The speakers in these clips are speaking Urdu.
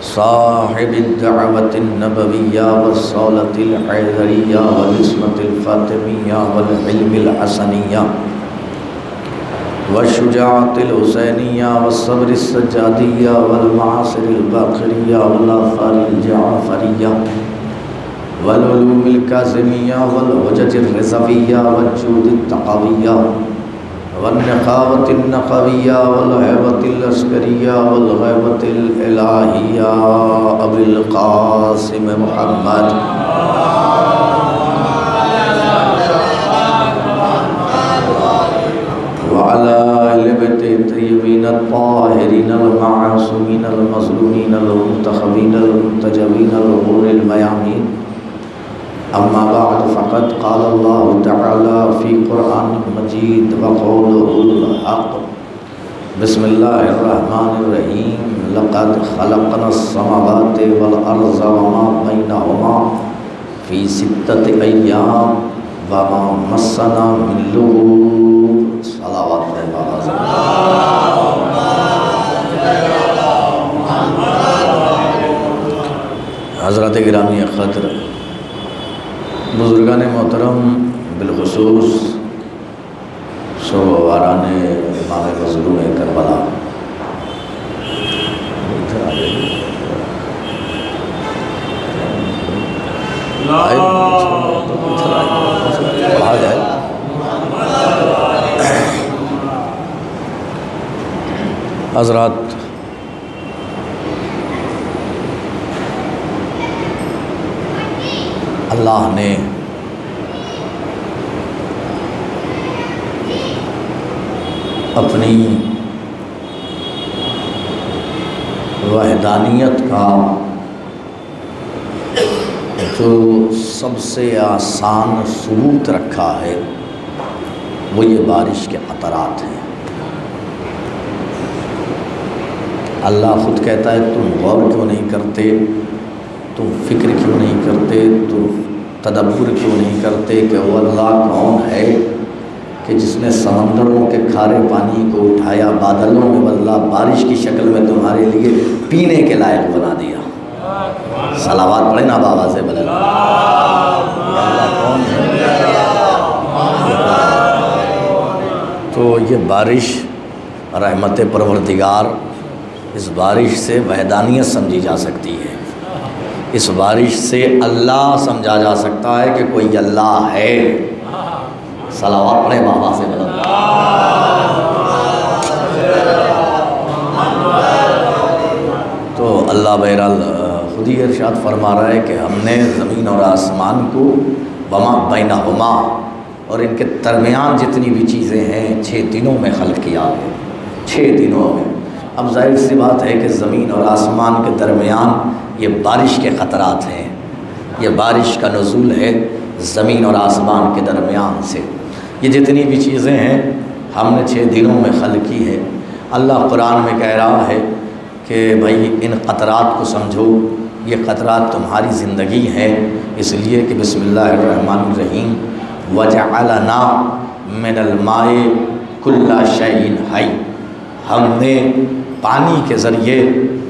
صاحب الدعوة النبوية والصولة الحيدرية والعصمة الفاطمية والحلم الحسنية والشجاعة الحسينية والصبر السجادية والمعاصر الباقرية والآثار الجعفرية والعلوم الكاظمية والحجج الرضوية والجود التقوية والنقاوة النقوية والهيبة العسكرية والغيبة الإلهية أبو القاسم محمد وعلى آل بيته الطيبين الطاهرين المعصومين المظلومين المنتخبين المنتجبين الغر الميامين. أما بعد فقد قال الله تعالى في قرآن مجيد وقوله الحق. بسم الله الرحمن الرحيم. لقد خلقنا السماوات والأرض وما بينهما في 6 أيام وما مسنا من لغوب. صلوات حضرات گرامی قدر، بزرگان محترم، بالخصوص سواران امام مظلوم کربلا، حضرات، اللہ نے اپنی وحدانیت کا جو سب سے آسان ثبوت رکھا ہے وہ یہ بارش کے قطرات ہیں۔ اللہ خود کہتا ہے تم غور کیوں نہیں کرتے، تم فکر کیوں نہیں کرتے، تم تدبر کیوں نہیں کرتے کہ وہ اللہ کون ہے کہ جس نے سمندروں کے کھارے پانی کو اٹھایا، بادلوں میں اللہ بارش کی شکل میں تمہارے لیے پینے کے لائق بنا دیا۔ صلوات پڑھیں نا بابا سے بلند۔ اللہ کون ہے؟ تو یہ بارش رحمت پروردگار، اس بارش سے وحدانیت سمجھی جا سکتی ہے، اس بارش سے اللہ سمجھا جا سکتا ہے کہ کوئی اللہ ہے۔ صلوات پڑھیں بابا سے بلند۔ تو اللہ بہرحال خود ہی ارشاد فرما رہا ہے کہ ہم نے زمین اور آسمان کو وما بینہما، اور ان کے درمیان جتنی بھی چیزیں ہیں 6 دنوں میں خلق کیا ہے، 6 دنوں میں۔ اب ظاہر سی بات ہے کہ زمین اور آسمان کے درمیان یہ بارش کے خطرات ہیں، یہ بارش کا نزول ہے زمین اور آسمان کے درمیان سے۔ یہ جتنی بھی چیزیں ہیں ہم نے 6 دنوں میں خلق کی ہے۔ اللہ قرآن میں کہہ رہا ہے کہ بھائی ان قطرات کو سمجھو، یہ قطرات تمہاری زندگی ہیں، اس لیے کہ بسم اللہ الرحمن الرحیم وَجَعَلَنَا مِنَ الْمَاءِ كُلَّ شَيْءٍ حَيٍّ، ہم نے پانی کے ذریعے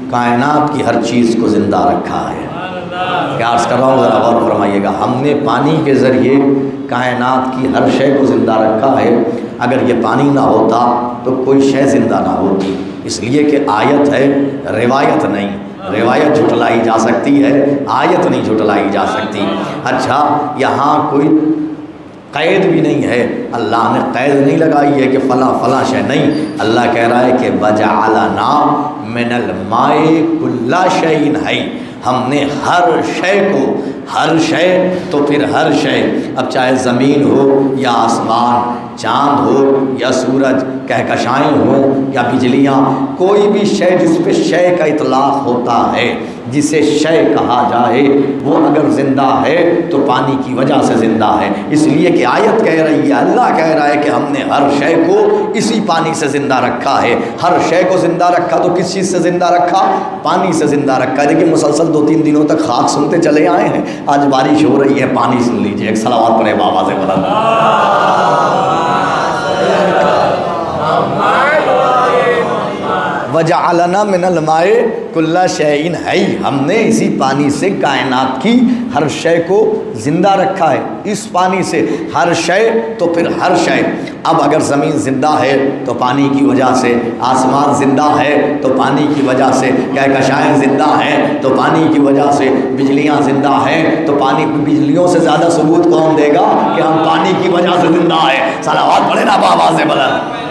کائنات کی ہر چیز کو زندہ رکھا ہے۔ کیا عرض کر رہا ہوں، ذرا غور فرمائیے گا۔ ہم نے پانی کے ذریعے کائنات کی ہر شے کو زندہ رکھا ہے۔ اگر یہ پانی نہ ہوتا تو کوئی شے زندہ نہ ہوتی، اس لیے کہ آیت ہے، روایت نہیں۔ روایت جھٹلائی جا سکتی ہے، آیت نہیں جھٹلائی جا سکتی۔ اچھا، یہاں کوئی قید بھی نہیں ہے، اللہ نے قید نہیں لگائی ہے کہ فلاں فلاں شے نہیں۔ اللہ کہہ رہا ہے کہ وَجَعَلَنَا مِنَ الْمَاءِ كُلَّ شَيْءٍ حَيٍّ، ہم نے ہر شے کو، ہر شے تو پھر ہر شے، اب چاہے زمین ہو یا آسمان، چاند ہو یا سورج، کہکشائیں ہوں یا بجلیاں، کوئی بھی شے جس پہ شے کا اطلاق ہوتا ہے، جسے شے کہا جائے، وہ اگر زندہ ہے تو پانی کی وجہ سے زندہ ہے۔ اس لیے کہ آیت کہہ رہی ہے، اللہ کہہ رہا ہے کہ ہم نے ہر شے کو اسی پانی سے زندہ رکھا ہے۔ ہر شے کو زندہ رکھا تو کس چیز سے زندہ رکھا؟ پانی سے زندہ رکھا ہے۔ دیکھیں مسلسل 2-3 دنوں تک خاک سنتے چلے آئے ہیں، آج بارش ہو رہی ہے، پانی سن لیجئے۔ ایک صلوات پڑھیں بابا سے بلند۔ وجعلنا من الماء کل شیء حی، ہم نے اسی پانی سے کائنات کی ہر شے کو زندہ رکھا ہے، اس پانی سے ہر شے تو پھر ہر شے۔ اب اگر زمین زندہ ہے تو پانی کی وجہ سے، آسمان زندہ ہے تو پانی کی وجہ سے، کہکشائیں زندہ ہیں تو پانی کی وجہ سے، بجلیاں زندہ ہیں تو پانی، بجلیوں سے زیادہ ثبوت کون دے گا کہ ہم پانی کی وجہ سے زندہ ہیں؟ صلوات پڑھے نا آواز سے بلند۔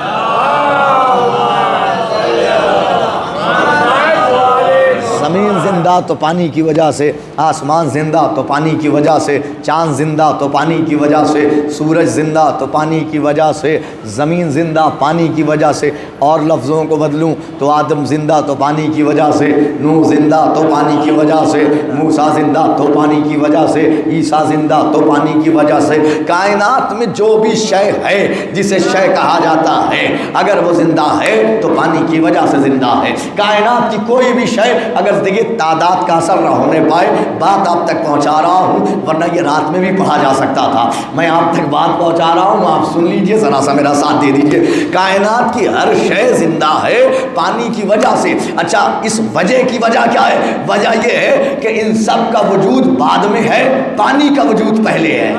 زمین زندہ تو پانی کی وجہ سے، آسمان زندہ تو پانی کی وجہ سے، چاند زندہ تو پانی کی وجہ سے، سورج زندہ تو پانی کی وجہ سے، زمین زندہ پانی کی وجہ سے۔ اور لفظوں کو بدلوں تو آدم زندہ تو پانی کی وجہ سے، نوح زندہ تو پانی کی وجہ سے، موسیٰ زندہ تو پانی کی وجہ سے، عیسیٰ زندہ تو پانی کی وجہ سے۔ کائنات میں جو بھی شے ہے جسے شے کہا جاتا ہے، اگر وہ زندہ ہے تو پانی کی وجہ سے زندہ ہے۔ کائنات کی کوئی بھی شے اگر دیکھیے تعداد کا اثر نہ ہونے پائے، بات آپ تک پہنچا رہا ہوں، ورنہ یہ رات میں بھی پڑھا جا سکتا تھا، میں آپ تک بات پہنچا رہا ہوں، آپ سن لیجئے، ذرا سا میرا ساتھ دے دیجئے۔ کائنات کی ہر شے زندہ ہے پانی کی وجہ سے۔ اچھا، اس وجہ کی وجہ کیا ہے؟ وجہ یہ ہے کہ ان سب کا وجود بعد میں ہے، پانی کا وجود پہلے ہے۔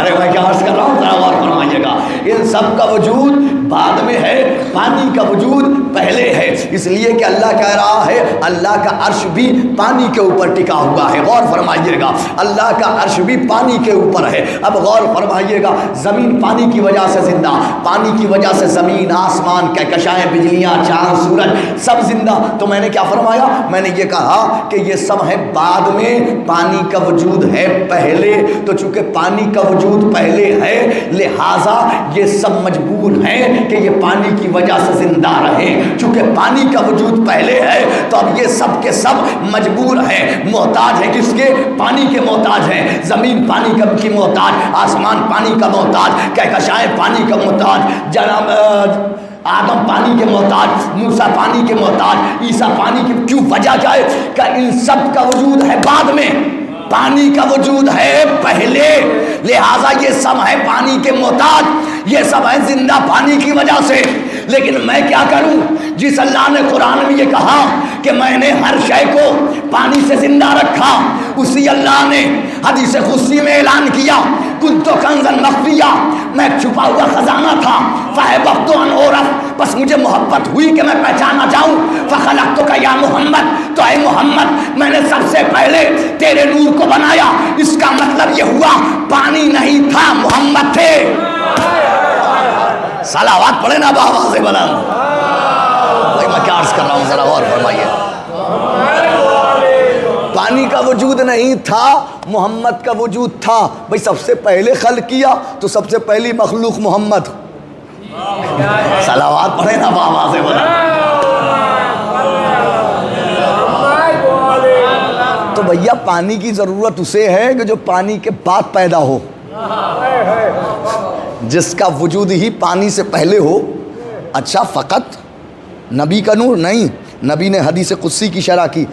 ارے میں کیا عرض کر رہا ہوں، ذرا غور فرمائیے گا۔ ان سب کا وجود بعد میں ہے، پانی کا وجود پہلے ہے، اس لیے کہ اللہ کہہ رہا ہے اللہ کا عرش بھی پانی کے اوپر ٹکا ہوا ہے۔ غور فرمائیے گا، اللہ کا عرش بھی پانی کے اوپر ہے۔ اب غور فرمائیے گا، زمین پانی کی وجہ سے زندہ، پانی کی وجہ سے زمین، آسمان، کہکشائیں، بجلیاں، چاند، سورج سب زندہ۔ تو میں نے کیا فرمایا؟ میں نے یہ کہا کہ یہ سب ہے بعد میں، پانی کا وجود ہے پہلے۔ تو چونکہ پانی کا وجود پہلے ہے لہٰذا یہ سب مجبور ہیں کہ یہ پانی کی وجہ سے زندہ رہیں۔ چونکہ پانی کا وجود پہلے ہے تو اب یہ سب کے سب مجبور ہیں، محتاج ہیں، کس کے؟ پانی کے محتاج ہیں۔ زمین پانی کی محتاج، آسمان پانی کا محتاج، کہکشائیں پانی کا محتاج، جناب آدم پانی کے محتاج، موسیٰ پانی کے محتاج، عیسیٰ پانی کی۔ کیوں؟ وجہ کیا ہے؟ کہ ان سب کا وجود ہے بعد میں، پانی کا وجود ہے پہلے، لہٰذا یہ سب ہے پانی کے محتاج، یہ سب ہے زندہ پانی کی وجہ سے۔ لیکن میں کیا کروں؟ جس اللہ نے قرآن میں یہ کہا کہ میں نے ہر شے کو پانی سے زندہ رکھا، اسی اللہ نے حدیث قدسی میں اعلان کیا کنت کنزا مخفیا، میں چھپا ہوا خزانہ تھا، فاحببت ان اعرف، بس مجھے محبت ہوئی کہ میں پہچانا جاؤں، فخلقتک یا محمد، تو اے محمد میں نے سب سے پہلے تیرے نور کو بنایا۔ اس کا مطلب یہ ہوا پانی نہیں تھا، محمد تھے۔ صلوات پڑھے نا بآواز بلند۔ بھائی میں کیا عرض کر رہا ہوں، ذرا غور فرمائیے۔ پانی کا وجود نہیں تھا، محمد کا وجود تھا۔ بھائی سب سے پہلے خلق کیا تو سب سے پہلی مخلوق محمد۔ صلوات پڑھے نا بآواز بلند۔ تو بھیا پانی کی ضرورت اسے ہے کہ جو پانی کے بعد پیدا ہو، جس کا وجود ہی پانی سے پہلے ہو۔ اچھا، فقط نبی کا نور نہیں، نبی نے حدیث قدسی کی شرح کی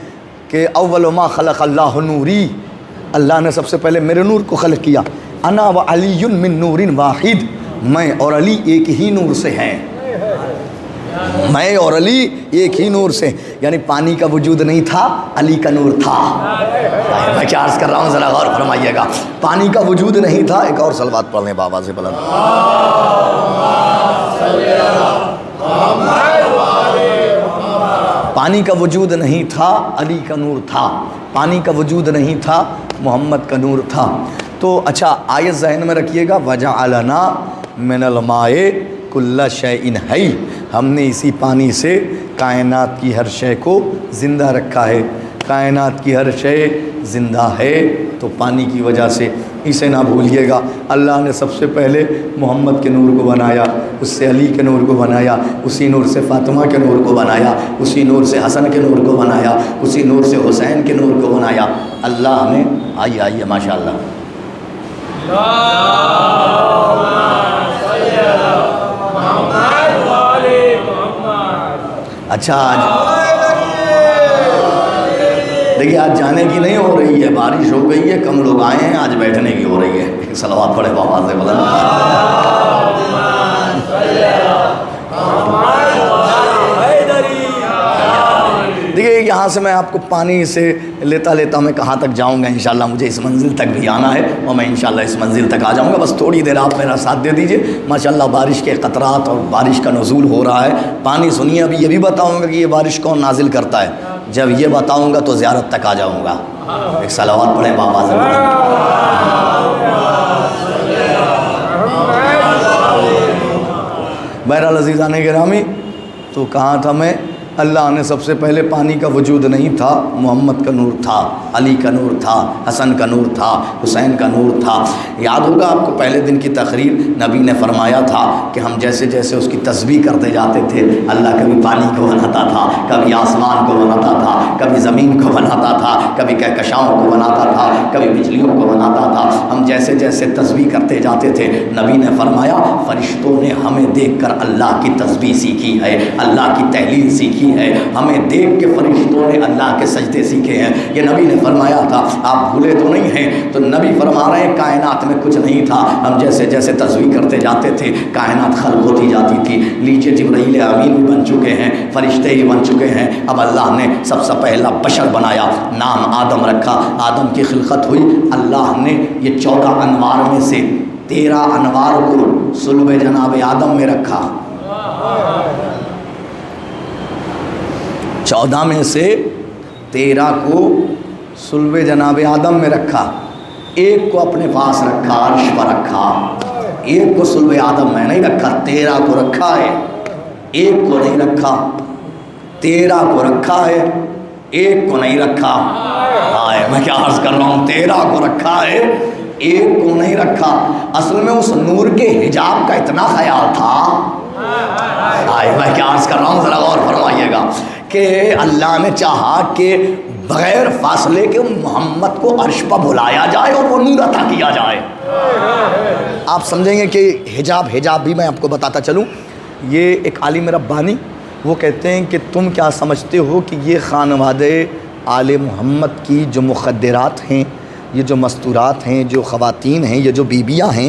کہ اول ما خلق اللہ نوری، اللہ نے سب سے پہلے میرے نور کو خلق کیا۔ انا و علی من نور واحد، میں اور علی ایک ہی نور سے ہیں، میں اور علی ایک ہی نور سے، یعنی پانی کا وجود نہیں تھا، علی کا نور تھا۔ میں کیا عرض کر رہا ہوں، ذرا غور فرمائیے گا۔ پانی کا وجود نہیں تھا، ایک اور صلوات پڑھنے بابا سے بلند۔ پانی کا وجود نہیں تھا، علی کا نور تھا، پانی کا وجود نہیں تھا، محمد کا نور تھا۔ تو اچھا آیت ذہن میں رکھیے گا، وجعلنا من الماء کل شیء حی، ہم نے اسی پانی سے کائنات کی ہر شے کو زندہ رکھا ہے۔ کائنات کی ہر شے زندہ ہے تو پانی کی وجہ سے، اسے نہ بھولیے گا۔ اللہ نے سب سے پہلے محمد کے نور کو بنایا، اس سے علی کے نور کو بنایا، اسی نور سے فاطمہ کے نور کو بنایا، اسی نور سے حسن کے نور کو بنایا، اسی نور سے حسین کے نور کو بنایا۔ اللہ نے آئیے ماشاء اللہ، اچھا آج دیکھیے، آج جانے کی نہیں ہو رہی ہے، بارش ہو گئی ہے، کم لوگ آئے ہیں، آج بیٹھنے کی ہو رہی ہے۔ صلوات پڑھے بابا سے بلند۔ یہاں سے میں آپ کو پانی سے لیتا لیتا میں کہاں تک جاؤں گا؟ انشاءاللہ مجھے اس منزل تک بھی آنا ہے اور میں انشاءاللہ اس منزل تک آ جاؤں گا. بس تھوڑی دیر آپ میرا ساتھ دے دیجئے. ماشاءاللہ بارش کے قطرات اور بارش کا نزول ہو رہا ہے. پانی سنیے. ابھی یہ بھی بتاؤں گا کہ یہ بارش کون نازل کرتا ہے. جب یہ بتاؤں گا تو زیارت تک آ جاؤں گا. ایک صلوات پڑھیں بابا سے. بہرحال عزیزان گرامی، تو کہاں تھا میں؟ اللہ نے سب سے پہلے پانی کا وجود نہیں تھا، محمد کا نور تھا، علی کا نور تھا، حسن کا نور تھا، حسین کا نور تھا. یاد ہوگا آپ کو پہلے دن کی تقریر نبی نے فرمایا تھا کہ ہم جیسے جیسے اس کی تسبیح کرتے جاتے تھے، اللہ کبھی پانی کو بناتا تھا، کبھی آسمان کو بناتا تھا، کبھی زمین کو بناتا تھا، کبھی کہکشاؤں کو بناتا تھا، کبھی بجلیوں کو بناتا تھا. ہم جیسے جیسے تسبیح کرتے جاتے تھے، نبی نے فرمایا فرشتوں نے ہمیں دیکھ کر اللہ کی تسبیح سیکھی ہے، اللہ کی تحلیل سیکھی ہے. ہمیں دیکھ کے فرشتوں نے اللہ کے سجدے سیکھے ہیں. یہ نبی نے فرمایا تھا. آپ بھولے تو نہیں ہیں؟ تو نبی فرما رہے ہیں کائنات میں کچھ نہیں تھا، ہم جیسے جیسے تسبیح کرتے جاتے تھے کائنات خلق ہوتی جاتی تھی. لیجیے جبرائیل امین بھی بن چکے ہیں، فرشتے ہی بن چکے ہیں. اب اللہ نے سب سے پہلا بشر بنایا، نام آدم رکھا، آدم کی خلقت ہوئی. اللہ نے یہ 14 انوار میں سے 13 انوار کو صلب جناب آدم میں رکھا. 14 میں سے 13 کو صلب جناب آدم میں رکھا. ایک کو اپنے پاس رکھا، عرش پر رکھا. ایک کو صلب آدم میں نہیں رکھا، 13 کو رکھا ہے. ایک کو نہیں رکھا، 13 کو رکھا ہے، ایک کو نہیں رکھا. میں کیا عرض کر رہا ہوں؟ 13 کو رکھا ہے، ایک کو نہیں رکھا. اصل میں اس نور کے حجاب کا اتنا خیال تھا. میں کیا عرض کر رہا ہوں؟ ذرا غور فرمائیے گا کہ اللہ نے چاہا کہ بغیر فاصلے کے محمد کو عرش پر بلایا جائے اور وہ نور عطا کیا جائے. آپ سمجھیں گے کہ حجاب بھی میں آپ کو بتاتا چلوں. یہ ایک عالم ربانی وہ کہتے ہیں کہ تم کیا سمجھتے ہو کہ یہ خانوادہ آل محمد کی جو مخدرات ہیں، یہ جو مستورات ہیں، جو خواتین ہیں، یہ جو بیبیاں ہیں،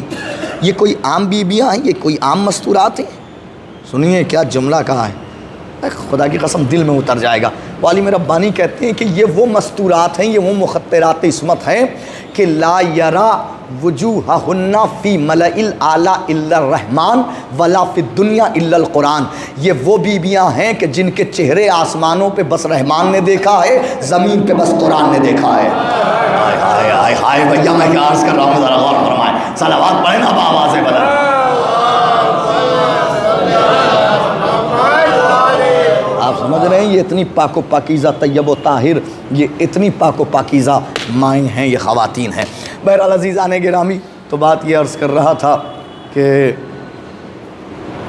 یہ کوئی عام بیبیاں ہیں؟ یہ کوئی عام مستورات ہیں؟ سنیے کیا جملہ کہا ہے، خدا کی قسم دل میں اتر جائے گا. عالم ربانی کہتے ہیں کہ یہ وہ مستورات ہیں، یہ وہ مخدرات عصمت ہیں کہ لا یرا وجوہہن فی ملأ الاعلی الا الرحمن ولا فی الدنیا الا القرآن. یہ وہ بیبیاں ہیں کہ جن کے چہرے آسمانوں پہ بس رحمان نے دیکھا ہے، زمین پہ بس قرآن نے دیکھا ہے. ہائے ہائے ہائے بھیا میں کیا عرض کر رہا ہوں؟ ذرا غور فرمائیں. صلوات پڑھیں نا بآواز بلند. آپ سمجھ رہے ہیں یہ اتنی پاک و پاکیزہ طیب و طاہر، یہ اتنی پاک و پاکیزہ مائیں ہیں، یہ خواتین ہیں. بہرحال عزیزان گرامی، تو بات یہ عرض کر رہا تھا کہ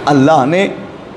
اللہ نے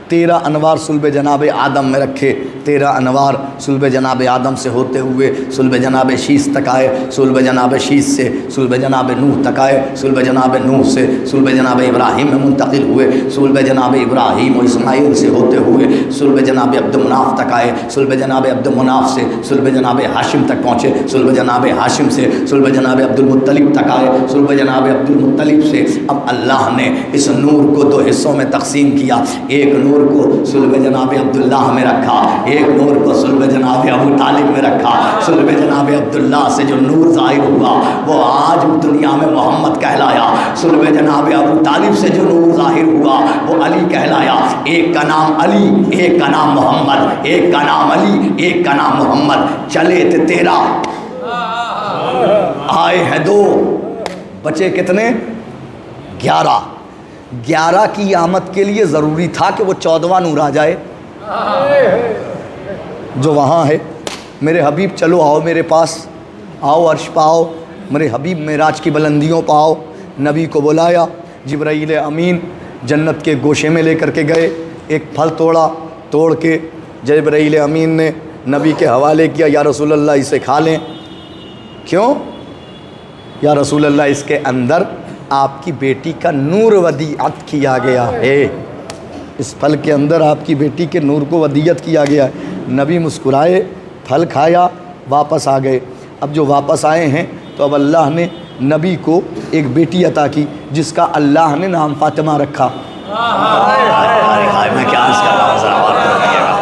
13 انوار صلب جناب آدم میں رکھے. 13 انوار صلب جناب آدم سے ہوتے ہوئے صلب جناب شیس تک آئے، صلب جناب شیس سے صلب جناب نوح تک آئے، صلب جناب نوح سے صلب جناب ابراہیم میں منتقل ہوئے، صلب جناب ابراہیم و اسماعیل سے ہوتے ہوئے صلب جناب عبد مناف تک آئے، صلب جناب عبد مناف سے صلب جناب ہاشم تک پہنچے، صلب جناب ہاشم سے صلب جناب عبد المطلب تک آئے، صلب جناب عبد المطلب سے اب اللہ نے اس نور کو 2 حصوں میں تقسیم کیا. ایک نور کو صلب جناب عبداللہ میں رکھا، ایک نور کو صلب جناب ابو طالب میں رکھا. صلب جناب عبداللہ سے جو نور ظاہر ہوا وہ آج دنیا میں محمد کہلایا. صلب جناب ابو طالب سے جو نور ظاہر ہوا وہ علی کہلایا. ایک کا نام علی، ایک کا نام محمد، ایک کا نام علی، ایک کا نام محمد. چلے تھے 13، آئے ہیں 2، بچے کتنے؟ 11. 11 کی آمد کے لیے ضروری تھا کہ وہ 14واں نور آ جائے جو وہاں ہے. میرے حبیب چلو آؤ میرے پاس، آؤ عرش پہ آؤ، میرے حبیب معراج کی بلندیوں پہ آؤ. نبی کو بلایا، جبرائیل امین جنت کے گوشے میں لے کر کے گئے. ایک پھل توڑ کے جبرائیل امین نے نبی کے حوالے کیا، یا رسول اللہ اسے کھا لیں. کیوں؟ یا رسول اللہ اس کے اندر آپ کی بیٹی کا نور ودیعت کیا گیا ہے، اس پھل کے اندر آپ کی بیٹی کے نور کو ودیعت کیا گیا ہے. نبی مسکرائے، پھل کھایا، واپس آ گئے. اب جو واپس آئے ہیں تو اب اللہ نے نبی کو ایک بیٹی عطا کی جس کا اللہ نے نام فاطمہ رکھا. میں کیا عرض کر رہا ہوں؟ ذرا غور کریے گا.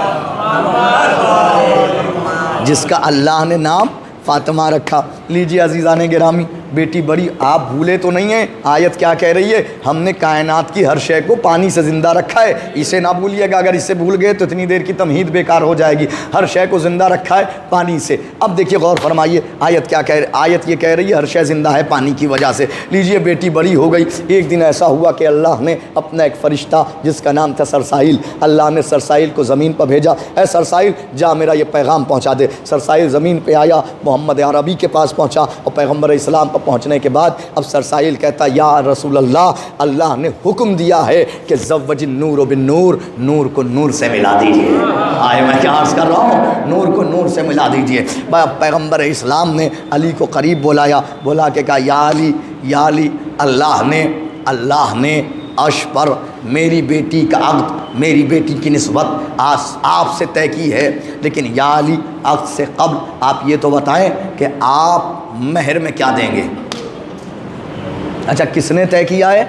جس کا اللہ نے نام فاطمہ رکھا۔ لیجیے عزیزان گرامی، بیٹی بڑی آپ بھولے تو نہیں ہیں، آیت کیا کہہ رہی ہے؟ ہم نے کائنات کی ہر شے کو پانی سے زندہ رکھا ہے، اسے نہ بھولیے گا، اگر اسے بھول گئے تو اتنی دیر کی تمہید بیکار ہو جائے گی۔ ہر شے کو زندہ رکھا ہے پانی سے۔ اب دیکھیے غور فرمائیے، آیت کیا کہہ رہی ہے؟ آیت یہ کہہ رہی ہے ہر شے زندہ ہے پانی کی وجہ سے۔ لیجیے بیٹی بڑی ہو گئی، ایک دن ایسا ہوا کہ اللہ نے اپنا ایک فرشتہ جس کا نام تھا سرسائل، اللہ نے سرسائل کو زمین پر بھیجا، اے سرسائل جا میرا یہ پیغام پہنچا دے۔ سرسائل زمین پہ آیا، محمد عربی کے پاس پہنچا، اور پیغمبر اسلام پر پہنچنے کے بعد اب سرسائل کہتا یا رسول اللہ، اللہ نے حکم دیا ہے کہ زوج النور بالنور، نور کو نور سے ملا دیجئے۔ آئے میں کیا عرض کر رہا ہوں؟ نور کو نور سے ملا دیجئے۔ پیغمبر اسلام نے علی کو قریب بلایا، بلا کے کہا یا علی، یا علی، اللہ نے عرش پر میری بیٹی کا عقد، میری بیٹی کی نسبت آپ سے طے کی ہے، لیکن یا علی عقد سے قبل آپ یہ تو بتائیں کہ آپ مہر میں کیا دیں گے؟ اچھا کس نے طے کیا ہے؟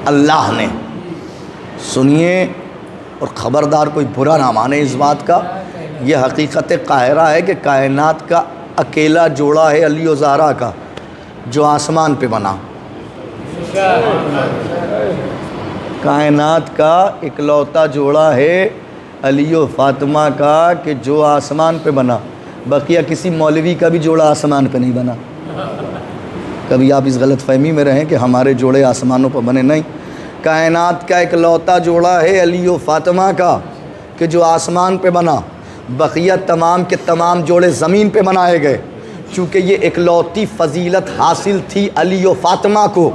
اللہ نے۔ سنیے اور خبردار کوئی برا نہ مانے اس بات کا، یہ حقیقت قاہرہ ہے کہ کائنات کا اکیلا جوڑا ہے علی و زہرا کا جو آسمان پہ بنا۔ کائنات کا اکلوتا جوڑا ہے علی و فاطمہ کا کہ جو آسمان پہ بنا، بقیہ کسی مولوی کا بھی جوڑا آسمان پہ نہیں بنا۔ کبھی آپ اس غلط فہمی میں رہیں کہ ہمارے جوڑے آسمانوں پر بنے، نہیں، کائنات کا اکلوتا جوڑا ہے علی و فاطمہ کا کہ جو آسمان پہ بنا، بقیہ تمام کے تمام جوڑے زمین پہ بنائے گئے۔ چونکہ یہ اکلوتی فضیلت حاصل تھی علی و فاطمہ کو،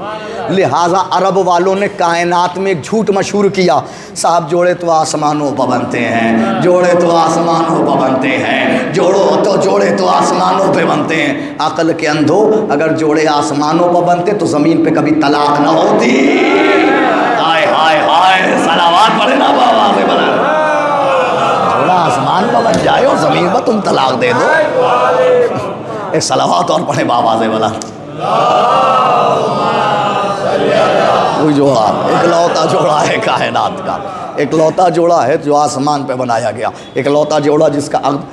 لہٰذا عرب والوں نے کائنات میں ایک جھوٹ مشہور کیا، صاحب جوڑے تو آسمانوں پر بنتے ہیں، جوڑے تو آسمانوں پر بنتے ہیں، جوڑے تو آسمانوں پہ بنتے ہیں۔ عقل کے اندھو، اگر جوڑے آسمانوں پر بنتے تو زمین پہ کبھی طلاق نہ ہوتی۔ ہائے ہائے ہائے، صلوات پڑھے نا بابا سے بنا، جوڑا آسمان پر بن جائے اور زمین پر تم طلاق دے دو۔ ایک صلوات اور پڑھے بابا سے بلا۔ کوئی جوڑا اکلوتا جوڑا ہے کائنات کا، اکلوتا جوڑا ہے جو آسمان پہ بنایا گیا، اکلوتا جوڑا جس کا عقد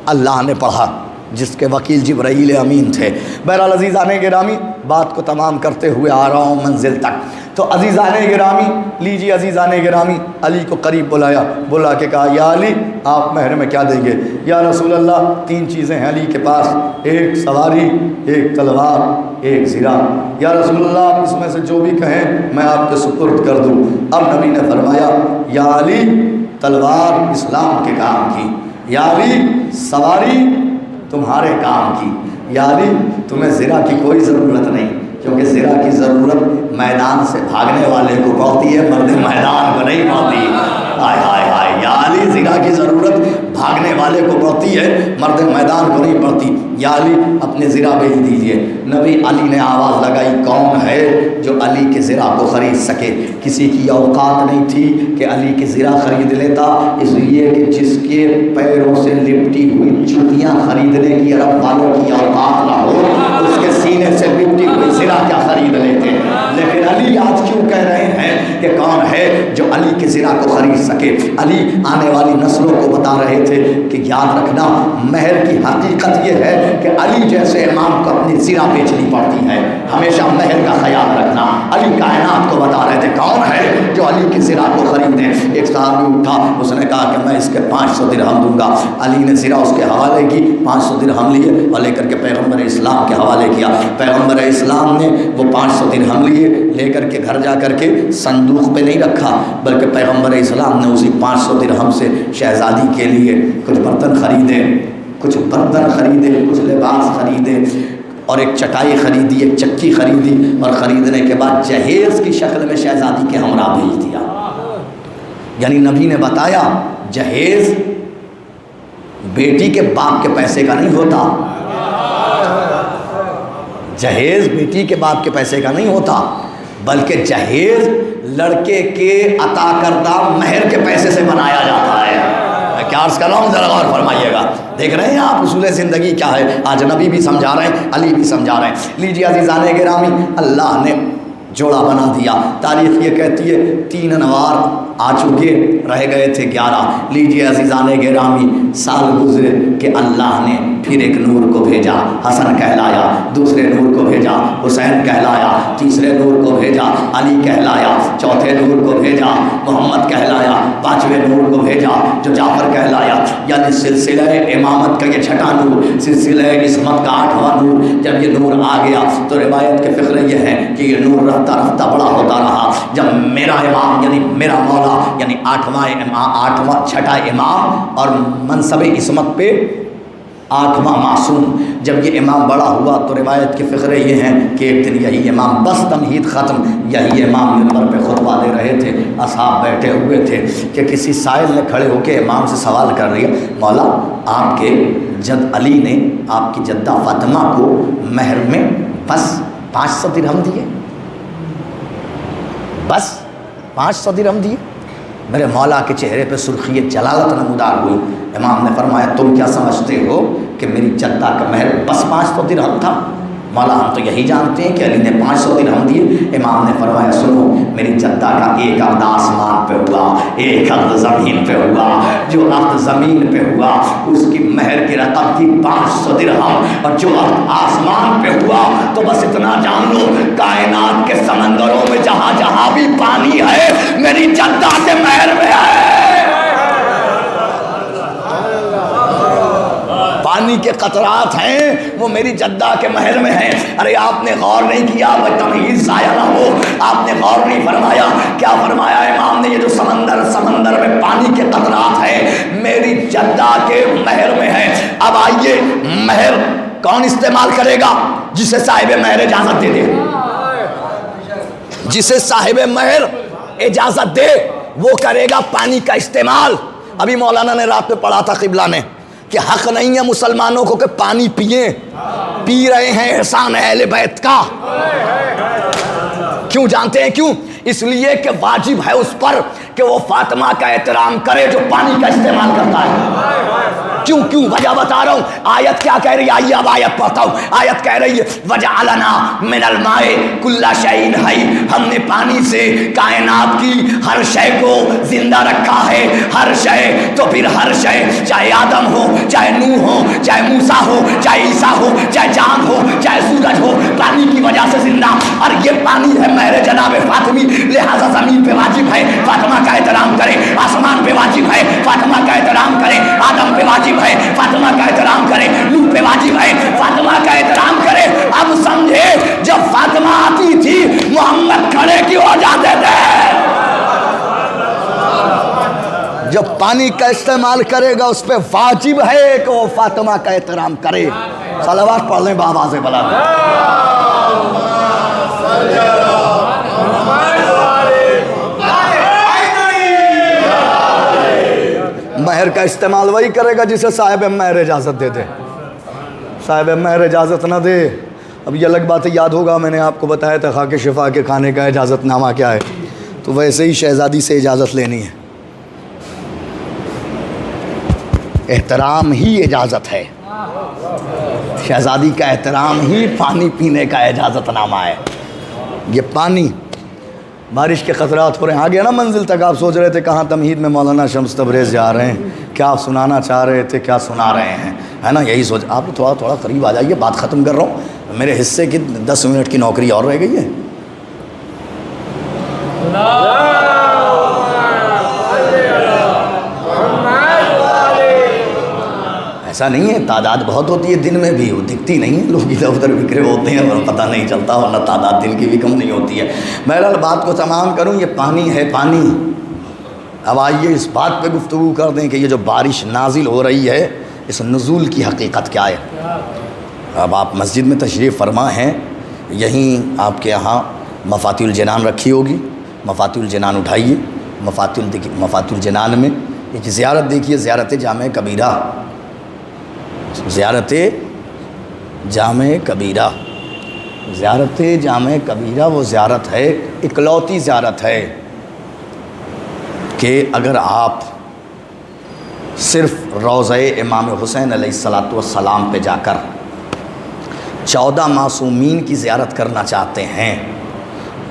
اللہ نے پڑھا، جس کے وکیل جبرائیل امین تھے۔ بہرحال عزیزان گرامی، بات کو تمام کرتے ہوئے آ رہا ہوں منزل تک۔ تو عزیزان گرامی، لیجیے عزیزان گرامی، علی کو قریب بلایا، بلا کے کہا یا علی آپ مہر میں کیا دیں گے؟ یا رسول اللہ تین چیزیں ہیں علی کے پاس، ایک سواری، ایک تلوار، ایک زرہ۔ یا رسول اللہ آپ اس میں سے جو بھی کہیں میں آپ کے سپرد کر دوں۔ اب نبی نے فرمایا یا علی تلوار اسلام کے کام کی، یا علی سواری تمہارے کام کی، یا علی تمہیں زرہ کی کوئی ضرورت نہیں، کیونکہ زرہ کی ضرورت میدان سے بھاگنے والے کو پڑتی ہے، مرد میدان کو نہیں پڑتی۔ ہائے ہائے ہائے، یا علی زرہ کی ضرورت بھاگنے والے کو پڑتی ہے، مرد میدان کو نہیں پڑتی۔ یا علی اپنے زرہ بھیج دیجئے۔ نبی علی نے آواز لگائی کون ہے جو علی کے زرہ کو خرید سکے؟ کسی کی اوقات نہیں تھی کہ علی کے زرہ خرید لیتا، اس لیے کہ جس کے پیروں سے لپٹی ہوئی جوتیاں خریدنے کی عرب والوں کی اوقات نہ ہو، اس کے سینے سے لپٹی ہوئی زرہ کیا خرید لیتے۔ لیکن علی آج کیوں کہہ رہے ہیں کہ کون ہے جو علی کے زرہ کو خرید سکے؟ علی آنے والی نسلوں کو بتا رہے تھے کہ یاد رکھنا مہر کی حقیقت یہ ہے کہ علی جیسے امام کو اپنی زرہ بیچنی پڑتی ہے، ہمیشہ مہر کا خیال رکھنا۔ علی کائنات کو بتا رہے تھے کون ہے جو علی کی زرہ کو خریدے۔ ایک صحابی اٹھا، اس نے کہا کہ میں اس کے 500 درہم دوں گا۔ علی نے زرہ اس کے حوالے کی، 500 درہم لیے اور لے کر کے پیغمبر اسلام کے حوالے کیا۔ پیغمبر اسلام نے وہ 500 درہم لیے، لے کر کے گھر جا کر کے صندوق پہ نہیں رکھا، بلکہ پیغمبر اسلام نے اسی 500 درہم سے شہزادی کے لیے کچھ برتن خریدے، کچھ لباس خریدے، اور ایک چٹائی خریدی، ایک چکی خریدی، اور خریدنے کے بعد جہیز کی شکل میں شہزادی کے ہمراہ بھیج دیا۔ یعنی نبی نے بتایا جہیز بیٹی کے باپ کے پیسے کا نہیں ہوتا، جہیز بیٹی کے باپ کے پیسے کا نہیں ہوتا، بلکہ جہیز لڑکے کے عطا کردہ مہر کے پیسے سے بنایا جاتا ہے۔ میں کیا عرض کر رہا ہوں، ذرا غور فرمائیے گا۔ دیکھ رہے ہیں آپ اصول زندگی کیا ہے، آج نبی بھی سمجھا رہے ہیں، علی بھی سمجھا رہے ہیں۔ لیجیے عزیزان گرامی، اللہ نے جوڑا بنا دیا۔ تاریخ یہ کہتی ہے 3 انوار آ چکے، رہ گئے تھے 11۔ لیجئے عزیزان گرامی، سال گزرے کہ اللہ نے پھر ایک نور کو بھیجا، حسن کہلایا، دوسرے نور کو بھیجا حسین کہلایا، تیسرے نور کو بھیجا علی کہلایا، چوتھے نور کو بھیجا محمد کہلایا، 5ویں نور کو بھیجا جو جعفر کہلایا۔ یعنی سلسلہ امامت کا یہ 6واں نور، سلسلہ عصمت کا 8واں نور۔ جب یہ نور آ گیا تو روایت کے فقرے یہ ہے کہ یہ نور رفتہ رفتہ بڑا ہوتا رہا۔ جب میرا امام یعنی میرا مولا یعنی 6واں امام اور منصب عصمت پہ 8واں معصوم، جب یہ امام بڑا ہوا تو روایت کے فقرے یہ ہیں کہ ایک دن یہی امام، بس تمہید ختم، یہی امام منبر پہ خطبہ دے رہے تھے، اصحاب بیٹھے ہوئے تھے کہ کسی سائل نے کھڑے ہو کے امام سے سوال کر رہی ہے، مولا آپ کے جد علی نے آپ کی جدہ فاطمہ کو مہر میں بس 500 درہم دیے، بس 500 درہم دیے۔ میرے مولا کے چہرے پہ سرخی جلالت نمودار ہوئی۔ امام نے فرمایا تم کیا سمجھتے ہو کہ میری جدہ کا مہر بس 500 درہم تھا؟ مولا ہم تو یہی جانتے ہیں کہ علی نے 500 درہم دیے۔ امام نے فرمایا سنو، میری جدہ کا ایک عقد آسمان پہ ہوا، ایک عقد زمین پہ ہوا، جو عقد زمین پہ ہوا اس کی مہر کی رقم تھی 500 درہم، اور جو عقد آسمان پہ ہوا تو بس اتنا جان لو کائنات کے سمندروں میں جہاں جہاں بھی پانی ہے میری جدہ کے مہر میں ہے۔ پانی کے قطرات ہیں وہ میری جدہ کے مہر میں ہیں۔ ارے آپ نے غور نہیں کیا، تمیز ضائع نہ ہو، آپ نے غور نہیں فرمایا۔ کیا فرمایا امام نے؟ یہ جو سمندر میں پانی کے قطرات ہیں میری جدہ کے مہر میں ہیں۔ اب آئیے، مہر کون استعمال کرے گا؟ جسے صاحب مہر اجازت دے دے، جسے صاحب مہر اجازت دے وہ کرے گا پانی کا استعمال۔ ابھی مولانا نے رات میں پڑھا تھا قبلہ نے کہ حق نہیں ہے مسلمانوں کو کہ پانی پئیں، پی رہے ہیں احسان اہل بیت کا۔ کیوں جانتے ہیں کیوں؟ اس لیے کہ واجب ہے اس پر کہ وہ فاطمہ کا احترام کرے جو پانی کا استعمال کرتا ہے۔ کیوں وجہ بتا رہا ہوں۔ آیت کیا کہہ رہی ہے؟ آئیے اب آیت پڑھتا ہوں۔ آیت کہہ رہی ہے وَجَعَلَنَا مِنَ الْمَاءِ كُلَّ شَيْءٍ حَيٍّ، ہم نے پانی سے کائنات کی ہر شے کو زندہ رکھا ہے۔ ہر شے تو پھر ہر شے، چاہے آدم ہو، چاہے نوح ہو، چاہے موسیٰ ہو، چاہے عیسیٰ ہو، چاہے چاند ہو، چاہے سورج ہو، پانی کی وجہ سے زندہ۔ اور یہ پانی ہے مہر جناب فاطمی، لہذا زمین پہ واجب ہے فاطمہ کا احترام کرے، آسمان پہ واجب ہے فاطمہ کا احترام کرے، آدم پہ واجب ہے فاطمہ کا احترام کرے، نوح پہ واجب ہے فاطمہ کا احترام کرے۔ اب سمجھے جب فاطمہ آتی تھی محمد کھڑے کیوں ہو جاتے تھے؟ جب پانی کا استعمال کرے گا اس پہ واجب ہے کہ وہ فاطمہ کا احترام کرے۔ صلوات پڑھ لیں بآواز بلند۔ مہر کا استعمال وہی کرے گا جسے صاحب مہر اجازت دے دے۔ صاحب مہر اجازت نہ دے، اب یہ الگ بات ہے، یاد ہوگا میں نے آپ کو بتایا تھا خاک شفا کے کھانے کا اجازت نامہ کیا ہے، تو ویسے ہی شہزادی سے اجازت لینی ہے۔ احترام ہی اجازت ہے، شہزادی کا احترام ہی پانی پینے کا اجازت نامہ ہے۔ یہ پانی بارش کے قطرات پر آ گیا نا منزل تک۔ آپ سوچ رہے تھے کہاں تمہید میں مولانا شمس تبریز جا رہے ہیں، کیا سنانا چاہ رہے تھے، کیا سنا رہے ہیں، ہے نا؟ یہی سوچ۔ آپ تھوڑا قریب آ جائیے، بات ختم کر رہا ہوں۔ میرے حصے کی 10 منٹ کی نوکری اور رہ گئی ہے۔ ایسا نہیں ہے، تعداد بہت ہوتی ہے دن میں بھی، وہ دکھتی نہیں ہے، لوگ ادھر ادھر بکھرے ہوتے ہیں اور پتہ نہیں چلتا، ورنہ تعداد دن کی بھی کم نہیں ہوتی ہے۔ بہرحال بات کو تمام کروں، یہ پانی ہے پانی۔ اب آئیے اس بات پہ گفتگو کر دیں کہ یہ جو بارش نازل ہو رہی ہے اس نزول کی حقیقت کیا ہے۔ اب آپ مسجد میں تشریف فرما ہیں، یہیں آپ کے یہاں مفاتیح الجنان رکھی ہوگی، مفاتیح الجنان اٹھائیے۔ مفاتیح الجنان میں ایک زیارت دیکھیے، زیارت جامع کبیرہ، زیارت جامع کبیرہ۔ زیارت جامع کبیرہ وہ زیارت ہے، اکلوتی زیارت ہے کہ اگر آپ صرف روضہ امام حسین علیہ السلام پہ جا کر 14 معصومین کی زیارت کرنا چاہتے ہیں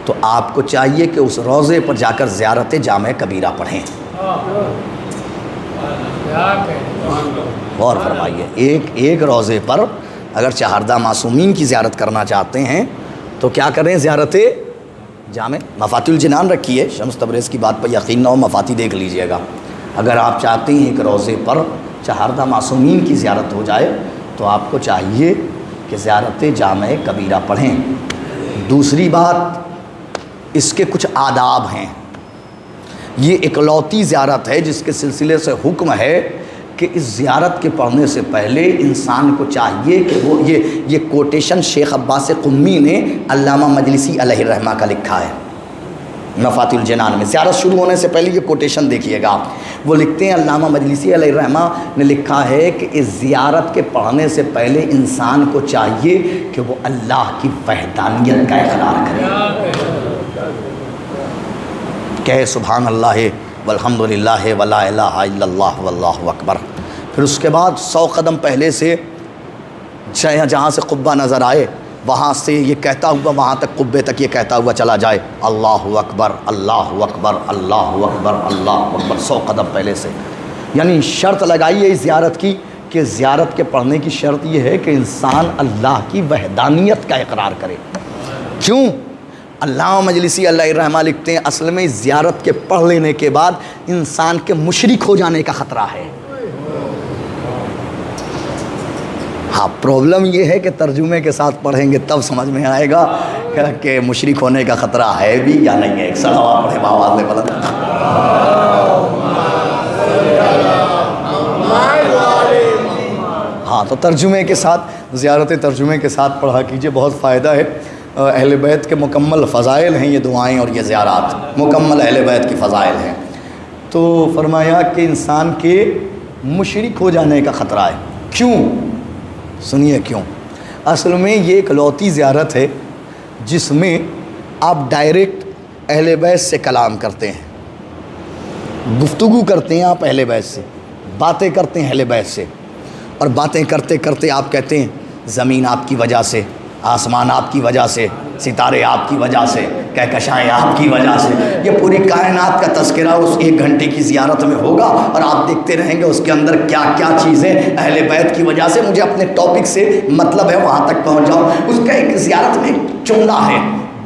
تو آپ کو چاہیے کہ اس روضے پر جا کر زیارت جامع کبیرہ پڑھیں۔ غور فرمائیے، ایک روضے پر اگر چہاردہ معصومین کی زیارت کرنا چاہتے ہیں تو کیا کریں؟ زیارت جامع۔ مفاتیح الجنان رکھیے، شمس تبریز کی بات پر یقین نہ ہو، مفاتیح دیکھ لیجئے گا۔ اگر آپ چاہتے ہیں کہ روضے پر چہاردہ معصومین کی زیارت ہو جائے تو آپ کو چاہیے کہ زیارت جامع کبیرہ پڑھیں۔ دوسری بات، اس کے کچھ آداب ہیں۔ یہ اکلوتی زیارت ہے جس کے سلسلے سے حکم ہے کہ اس زیارت کے پڑھنے سے پہلے انسان کو چاہیے کہ وہ یہ کوٹیشن شیخ عباس قمی نے علامہ مجلسی علیہ الرحمہ کا لکھا ہے مفاتیح الجنان میں۔ زیارت شروع ہونے سے پہلے یہ کوٹیشن دیکھیے گا آپ، وہ لکھتے ہیں علامہ مجلسی علیہ الرحمہ نے لکھا ہے کہ اس زیارت کے پڑھنے سے پہلے انسان کو چاہیے کہ وہ اللہ کی وحدانیت کا اقرار کرے، کہے سبحان اللہ والحمد للہ ولا الہ الا اللہ واللہ اکبر۔ پھر اس کے بعد 100 قدم پہلے سے جہاں سے قبہ نظر آئے وہاں سے یہ کہتا ہوا وہاں تک، قبے تک یہ کہتا ہوا چلا جائے اللہ اکبر اللہ اکبر اللہ اکبر اللہ اکبر 100 قدم پہلے سے۔ یعنی شرط لگائی ہے اس زیارت کی کہ زیارت کے پڑھنے کی شرط یہ ہے کہ انسان اللہ کی وحدانیت کا اقرار کرے۔ کیوں؟ علامہ مجلسی علیہ الرحمہ لکھتے ہیں اصل میں اس زیارت کے پڑھ لینے کے بعد انسان کے مشرک ہو جانے کا خطرہ ہے۔ ہاں، پرابلم یہ ہے کہ ترجمے کے ساتھ پڑھیں گے تب سمجھ میں آئے گا کہ مشرک ہونے کا خطرہ ہے بھی یا نہیں ہے۔ ایک صلوات پڑھیں بآواز بلند۔ ہاں، تو ترجمے کے ساتھ، زیارت ترجمے کے ساتھ پڑھا کیجئے، بہت فائدہ ہے۔ اہل بیت کے مکمل فضائل ہیں یہ دعائیں اور یہ زیارات، مکمل اہل بیت کی فضائل ہیں۔ تو فرمایا کہ انسان کے مشرک ہو جانے کا خطرہ ہے۔ کیوں؟ سنیے کیوں۔ اصل میں یہ اکلوتی زیارت ہے جس میں آپ ڈائریکٹ اہل بیت سے کلام کرتے ہیں، گفتگو کرتے ہیں آپ اہل بیت سے، باتیں کرتے ہیں اہل بیت سے، اور باتیں کرتے کرتے آپ کہتے ہیں زمین آپ کی وجہ سے، آسمان آپ کی وجہ سے، ستارے آپ کی وجہ سے، کہکشائیں آپ کی وجہ سے، یہ پوری کائنات کا تذکرہ اس 1 گھنٹے کی زیارت میں ہوگا، اور آپ دیکھتے رہیں گے اس کے اندر کیا کیا چیزیں اہل بیت کی وجہ سے۔ مجھے اپنے ٹاپک سے مطلب ہے وہاں تک پہنچ جاؤں۔ اس کا ایک زیارت میں ایک جملہ ہے،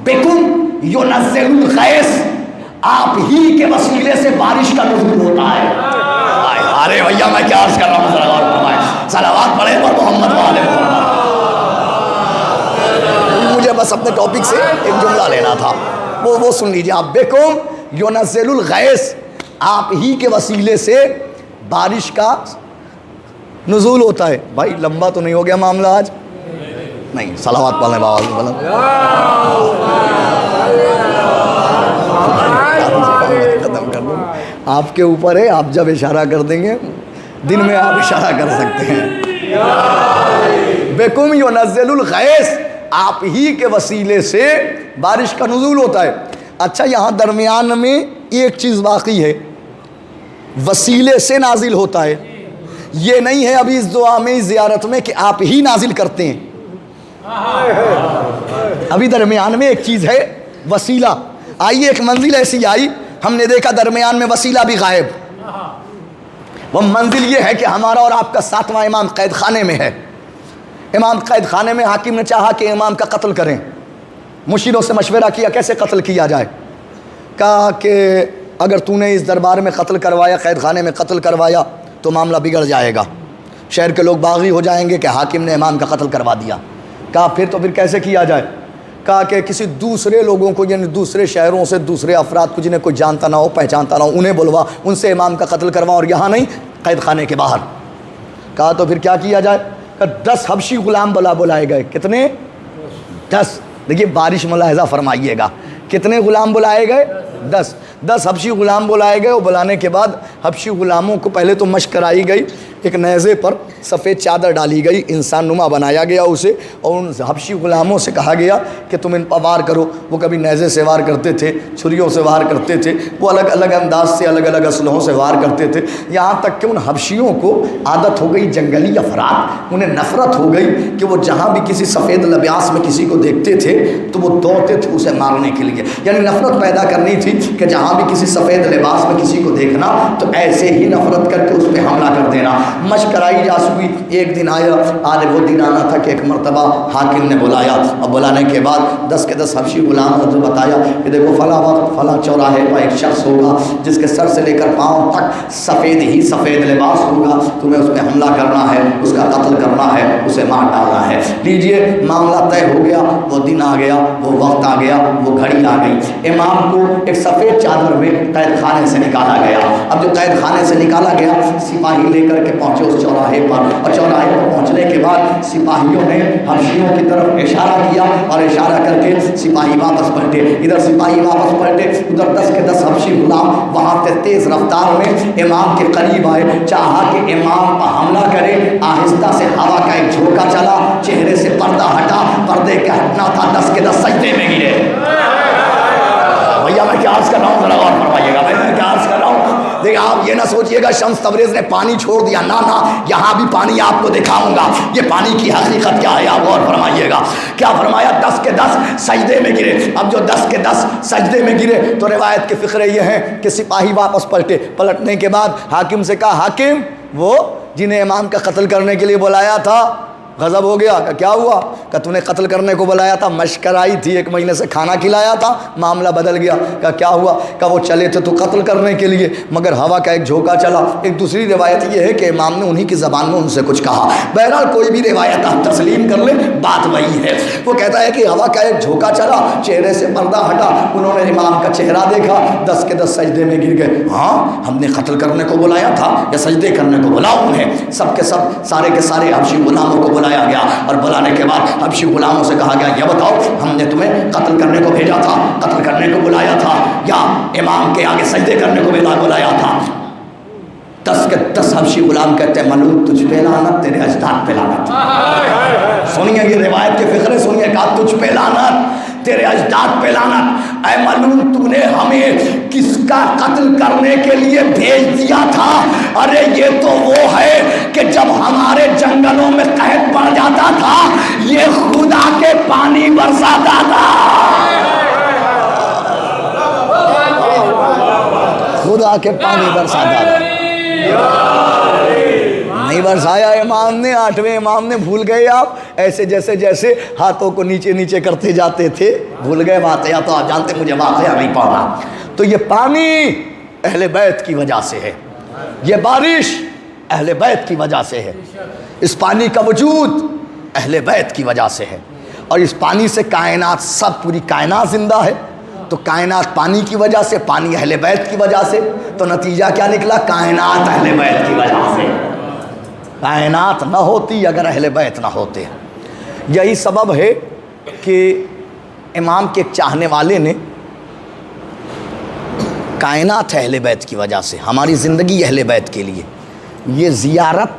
بکم ینزل الغیث، آپ ہی کے وسیلے سے بارش کا نزول ہوتا ہے۔ ارے بھیا میں کیا عرض کر رہا ہوں، صلوات فرمائیں، صلوات پڑھیں پر محمد و آل محمد۔ مجھے بس اپنے ٹاپک سے ایک جملہ لینا تھا، وہ سن لیجیے آپ، بکم ینزل الغیث، آپ ہی کے وسیلے سے بارش کا نزول ہوتا ہے۔ بھائی لمبا تو نہیں ہو گیا معاملہ آج؟ نہیں، صلوات پڑھنے بابا بلند۔ ختم کر دوں، آپ کے اوپر ہے، آپ جب اشارہ کر دیں گے دن میں آپ اشارہ کر سکتے ہیں۔ بکم ینزل الغیث، آپ ہی کے وسیلے سے بارش کا نزول ہوتا ہے۔ اچھا، یہاں درمیان میں ایک چیز باقی ہے، وسیلے سے نازل ہوتا ہے، یہ نہیں ہے ابھی اس دعا میں، اس زیارت میں کہ آپ ہی نازل کرتے ہیں۔ ابھی درمیان میں ایک چیز ہے، وسیلہ۔ آئیے ایک منزل ایسی آئی، ہم نے دیکھا درمیان میں وسیلہ بھی غائب۔ وہ منزل یہ ہے کہ ہمارا اور آپ کا 7واں امام قید خانے میں ہے۔ امام قید خانے میں حاکم نے چاہا کہ امام کا قتل کریں، مشیروں سے مشورہ کیا کیسے قتل کیا جائے۔ کہا کہ اگر تو نے اس دربار میں قتل کروایا، قید خانے میں قتل کروایا تو معاملہ بگڑ جائے گا، شہر کے لوگ باغی ہو جائیں گے کہ حاکم نے امام کا قتل کروا دیا۔ کہا پھر کیسے کیا جائے؟ کہا کہ کسی دوسرے لوگوں کو، یعنی دوسرے شہروں سے دوسرے افراد کو جنہیں کوئی جانتا نہ ہو پہچانتا نہ ہو، انہیں بلوا، ان سے امام کا قتل کروا، اور یہاں نہیں، قید خانے کے باہر۔ کہا تو پھر کیا کیا جائے؟ کہ 10 حبشی غلام بلائے گئے۔ کتنے؟ 10۔ دیکھیے بارش ملاحظہ فرمائیے گا، کتنے غلام بلائے گئے؟ 10 حبشی غلام بلائے گئے۔ اور بلانے کے بعد حبشی غلاموں کو پہلے تو مشق کرائی گئی ایک نیزے پر سفید چادر ڈالی گئی، انسان نما بنایا گیا اسے، اور ان حبشی غلاموں سے کہا گیا کہ تم ان پر وار کرو۔ وہ کبھی نیزے سے وار کرتے تھے، چھریوں سے وار کرتے تھے، وہ الگ الگ انداز سے الگ الگ اسلحوں سے وار کرتے تھے، یہاں تک کہ ان حبشیوں کو عادت ہو گئی جنگلی افراد، انہیں نفرت ہو گئی کہ وہ جہاں بھی کسی سفید لباس میں کسی کو دیکھتے تھے تو وہ دوڑتے تھے اسے مارنے کے لیے، یعنی نفرت پیدا کرنی تھی کہ جہاں بھی کسی سفید لباس میں کسی کو دیکھنا تو ایسے ہی نفرت کر کے اس پہ حملہ کر دینا۔ مشق کرائی جا سکی۔ ایک دن آیا، آج وہ دن آنا تھا کہ ایک مرتبہ حاکم نے بلایا، اور بلانے کے بعد 10 کے 10 حبشی غلاموں نے بتایا کہ دیکھو فلاں وقت فلاں چوراہے پر ایک شخص ہوگا جس کے سر سے لے کر پاؤں تک سفید ہی سفید لباس ہوگا، تمہیں اس پہ حملہ کرنا ہے، اس کا قتل کرنا ہے، اسے مار ڈالنا ہے۔ لیجئے معاملہ طے ہو گیا، وہ دن آ گیا، وہ وقت آ گیا، وہ گھڑی آ گئی۔ امام کو ایک سفید چادر میں قید خانے سے نکالا گیا۔ اب جو قید خانے سے نکالا گیا، سپاہی لے کر کے پہنچے اس چوراہے پر، اور چوراہے پر پہنچنے کے بعد سپاہیوں نے حبشیوں کی طرف اشارہ کیا، اور اشارہ کر کے سپاہی واپس پلٹے۔ ادھر سپاہی واپس پلٹے، ادھر 10 کے 10 حبشی غلام وہاں سے تیز رفتار میں امام کے قریب آئے، چاہا کہ امام پر حملہ کرے۔ آہستہ سے ہوا کا ایک جھونکا چلا، چہرے سے پردہ ہٹا، پردے کا ہٹنا تھا، 10 کے 10 سجدے میں گرے۔ بھیا میں کیا عرض کر رہا ہوں، ذرا غور فرمائیے گا، میں کیا عرض کر رہا ہوں۔ دیکھ آپ یہ نہ سوچئے گا شمس تبریز نے پانی چھوڑ دیا، نہ نہ، یہاں بھی پانی آپ کو دکھاؤں گا، یہ پانی کی حقیقت کیا ہے، آپ غور فرمائیے گا۔ کیا فرمایا؟ 10 کے 10 سجدے میں گرے۔ اب جو 10 کے 10 سجدے میں گرے تو روایت کے فقرے یہ ہیں کہ سپاہی واپس پلٹے۔ پلٹنے کے بعد حاکم سے کہا، حاکم وہ جنہیں امام کا قتل کرنے کے لیے بلایا تھا، غضب ہو گیا کہ کیا ہوا؟ کہ تو نے قتل کرنے کو بلایا تھا، مشق آئی تھی، 1 مہینے سے کھانا کھلایا تھا، معاملہ بدل گیا۔ کہ کیا ہوا؟ کہ وہ چلے تھے تو قتل کرنے کے لیے، مگر ہوا کا ایک جھونکا چلا۔ ایک دوسری روایت یہ ہے کہ امام نے انہی کی زبان میں ان سے کچھ کہا۔ بہرحال کوئی بھی روایت آپ تسلیم کر لیں، بات وہی ہے۔ وہ کہتا ہے کہ ہوا کا ایک جھونکا چلا، چہرے سے پردہ ہٹا، انہوں نے امام کا چہرہ دیکھا، 10 کے 10 سجدے میں گر گئے۔ ہاں ہم نے قتل کرنے کو بلایا تھا یا سجدے کرنے کو بلاؤ انہیں؟ سب کے سب، سارے کے سارے حبشی غلاموں کو بلایا گیا، اور بلانے کے بعد حبشی غلاموں سے کہا گیا، یہ بتاؤ ہم نے تمہیں قتل کرنے کو بھیجا تھا، قتل کرنے کو بلایا تھا، یا امام کے آگے سجدے کرنے کو بلایا تھا؟ 10 کے 10 حبشی غلام کہتے ہیں، ملعون تجھ پہ لعنت، تیرے اجداد پہ لعنت۔ سنیے یہ روایت کے فقرے سنیے، کہا تجھ پہ لعنت، تیرے اجداد پہ لعنت۔ اے ملعون تو نے ہمیں کس کا قتل کرنے کے لیے بھیج دیا تھا؟ ارے یہ تو وہ ہے کہ جب ہمارے جنگلوں میں قحط پڑ جاتا تھا یہ خدا کے پانی برساتا تھا، خدا کے پانی برساتا تھا، نہیں برسایا امام نے۔ 8ویں امام نے بھول گئے آپ، ایسے جیسے جیسے ہاتھوں کو نیچے نیچے کرتے جاتے تھے بھول گئے واقعہ، تو آپ جانتے مجھے واقعہ نہیں پڑھنا۔ تو یہ پانی اہل بیت کی وجہ سے ہے، یہ بارش اہل بیت کی وجہ سے ہے، اس پانی کا وجود اہل بیت کی وجہ سے ہے، اور اس پانی سے کائنات، سب پوری کائنات زندہ ہے۔ تو کائنات پانی کی وجہ سے، پانی اہل بیت کی وجہ سے، تو نتیجہ کیا نکلا؟ کائنات اہل بیت کی وجہ سے۔ کائنات نہ ہوتی اگر اہل بیت نہ ہوتے۔ یہی سبب ہے کہ امام کے ایک چاہنے والے نے، کائنات اہل بیت کی وجہ سے، ہماری زندگی اہل بیت کے لیے، یہ زیارت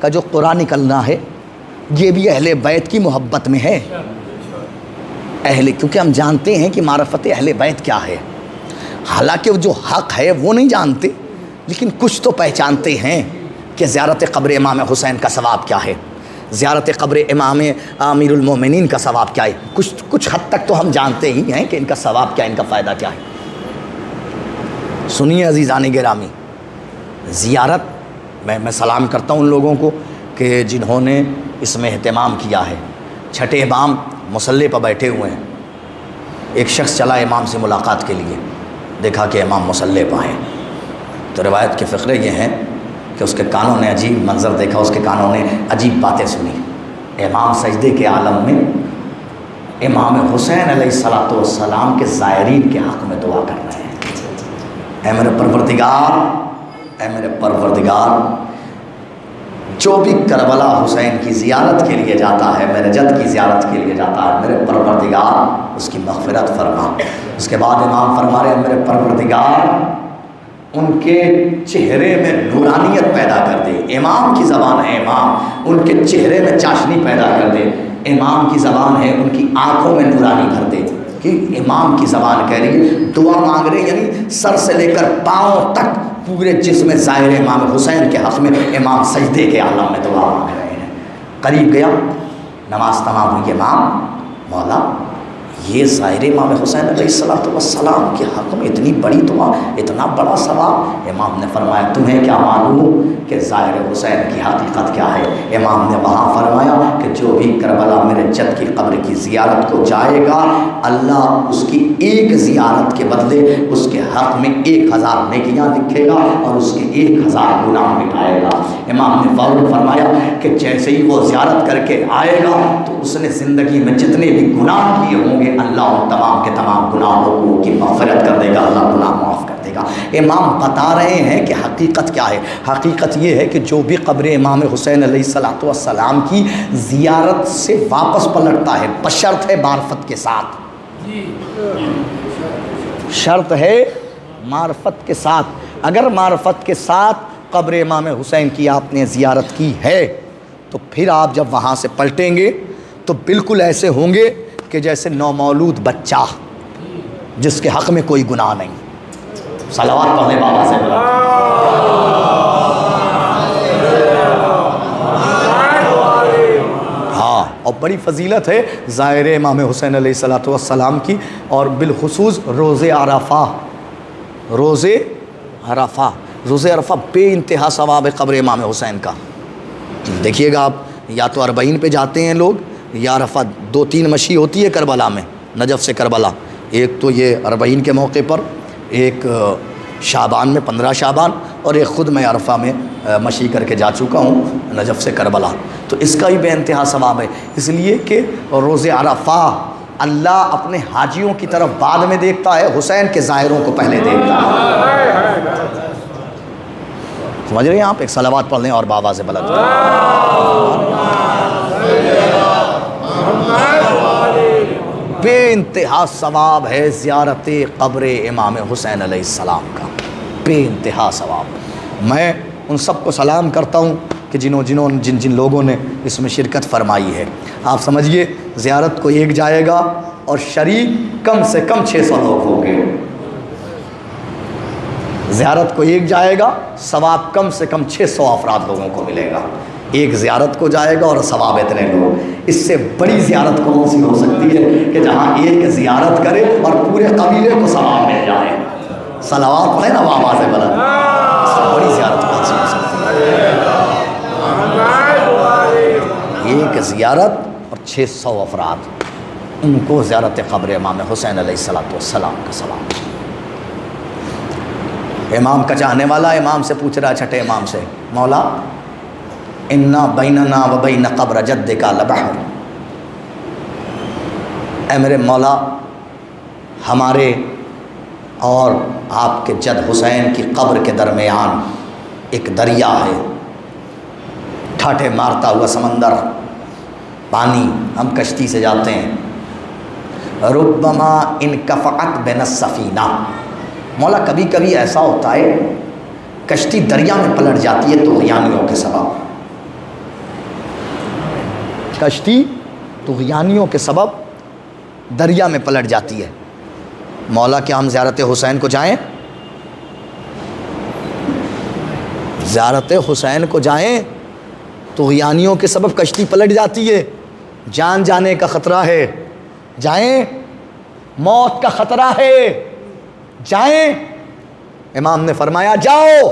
کا جو قرآن نکلنا ہے یہ بھی اہل بیت کی محبت میں ہے۔ کیونکہ ہم جانتے ہیں کہ معرفت اہل بیت کیا ہے، حالانکہ جو حق ہے وہ نہیں جانتے، لیکن کچھ تو پہچانتے ہیں کہ زیارت قبر امام حسین کا ثواب کیا ہے، زیارت قبر امام امیر المومنین کا ثواب کیا ہے، کچھ حد تک تو ہم جانتے ہی ہیں کہ ان کا ثواب کیا ہے، ان کا فائدہ کیا ہے۔ سنیے عزیزان گرامی، زیارت میں سلام کرتا ہوں ان لوگوں کو کہ جنہوں نے اس میں اہتمام کیا ہے۔ چھٹے امام مصلی پر بیٹھے ہوئے ہیں، ایک شخص چلا امام سے ملاقات کے لیے، دیکھا کہ امام مصلی پر ہیں، تو روایت کے فقرے یہ ہیں کہ اس کے کانوں نے عجیب منظر دیکھا، اس کے کانوں نے عجیب باتیں سنی۔ امام سجدے کے عالم میں امام حسین علیہ السلام کے زائرین کے حق میں دعا کر رہے ہیں، اے میرے پروردگار، اے میرے پروردگار، جو بھی کربلا حسین کی زیارت کے لیے جاتا ہے، میرے جد کی زیارت کے لیے جاتا ہے، میرے پروردگار اس کی مغفرت فرما۔ اس کے بعد امام فرما رہے ہیں، میرے پروردگار ان کے چہرے میں نورانیت پیدا کر دے. امام کی زبان ہے امام، ان کے چہرے میں چاشنی پیدا کر دے. امام کی زبان ہے، ان کی آنکھوں میں نورانی بھر دے. کہ امام کی زبان کہہ رہی ہے، دعا مانگ رہے یعنی سر سے لے کر پاؤں تک پورے جسم ظاہر امام حسین کے حق میں امام سجدے کے عالم میں دعا مانگ رہے ہیں. قریب گیا، نماز تمام ہوئی. امام مولا یہ ظاہر امام حسین علیہ السلام کے حق میں اتنی بڑی دعا، اتنا بڑا ثواب. امام نے فرمایا تمہیں کیا معلوم کہ ظاہر حسین کی حقیقت کیا ہے؟ امام نے وہاں فرمایا کہ جو بھی کربلا میرے جد کی قبر کی زیارت کو جائے گا، اللہ اس کی ایک زیارت کے بدلے اس کے حق میں 1000 نیکیاں لکھے گا اور اس کے 1000 گناہ مٹائے گا. امام نے فوراً فرمایا کہ جیسے ہی وہ زیارت کر کے آئے گا تو اس نے زندگی میں جتنے بھی گناہ کیے ہوں گے اللہ ان تمام کے تمام گناہوں کی مغفرت کر دے گا، اللہ گناہ معاف کر دے گا. امام بتا رہے ہیں کہ حقیقت کیا ہے. حقیقت یہ ہے کہ جو بھی قبر امام حسین علیہ السلام کی زیارت سے واپس پلٹتا ہے، بشرط ہے معرفت کے ساتھ. شرط ہے معرفت کے ساتھ. اگر معرفت کے ساتھ قبر امام حسین کی آپ نے زیارت کی ہے تو پھر آپ جب وہاں سے پلٹیں گے تو بالکل ایسے ہوں گے کہ جیسے نومولود بچہ جس کے حق میں کوئی گناہ نہیں. صلوات پڑھنے بابا سے بلا. ہاں، اور بڑی فضیلت ہے ظاہر امام حسین علیہ السلام کی، اور بالخصوص روز عرفہ. روز عرفہ بے انتہا ثواب ہے قبر امام حسین کا. دیکھیے گا آپ، یا تو 40 پہ جاتے ہیں لوگ، یا عرفہ 2-3 مشی ہوتی ہے کربلا میں، نجف سے کربلا. ایک تو یہ 40 کے موقع پر، ایک شعبان میں 15 شعبان، اور ایک خود میں عرفہ میں مشی کر کے جا چکا ہوں نجف سے کربلا. تو اس کا بھی بے انتہا ثواب ہے، اس لیے کہ روز عرفہ اللہ اپنے حاجیوں کی طرف بعد میں دیکھتا ہے، حسین کے ظاہروں کو پہلے دیکھتا ہے. سمجھ رہے ہیں آپ؟ ایک صلوات پڑھ لیں اور بابا سے بلند. بے انتہا ثواب ہے زیارت قبر امام حسین علیہ السلام کا، بے انتہا ثواب. میں ان سب کو سلام کرتا ہوں کہ جن لوگوں نے اس میں شرکت فرمائی ہے. آپ سمجھیے زیارت کو ایک جائے گا اور شریک کم سے کم 600 لوگ ہوں گے. زیارت کو ایک جائے گا، ثواب کم سے کم 600 افراد لوگوں کو ملے گا. ایک زیارت کو جائے گا اور ثواب اتنے لوگ. اس سے بڑی زیارت کون سی ہو سکتی ہے کہ جہاں ایک زیارت کرے اور پورے قبیلے کو ثواب مل جائے. صلوات پڑھیں نا بابا سے بلند. اس سے بڑی زیارت کون سی ہو سکتی ہے؟ ایک زیارت اور 600 افراد، ان کو زیارت قبر امام حسین علیہ السلام کا ثواب. امام کا چاہنے والا امام سے پوچھ رہا ہے، چھٹے امام سے، مولا انا بیننا و بین قبر جدک لبحر. اے میرے مولا، ہمارے اور آپ کے جد حسین کی قبر کے درمیان ایک دریا ہے، ٹھاٹھے مارتا ہوا سمندر، پانی، ہم کشتی سے جاتے ہیں. ربما انکفعت بین السفینہ. مولا کبھی کبھی ایسا ہوتا ہے کشتی دریا میں پلٹ جاتی ہے طغیانیوں کے سبب. کشتی طغیانیوں کے سبب دریا میں پلٹ جاتی ہے. مولا کیا ہم زیارت حسین کو جائیں؟ زیارت حسین کو جائیں؟ طغیانیوں کے سبب کشتی پلٹ جاتی ہے، جان جانے کا خطرہ ہے. جائیں؟ موت کا خطرہ ہے، جائیں؟ امام نے فرمایا جاؤ.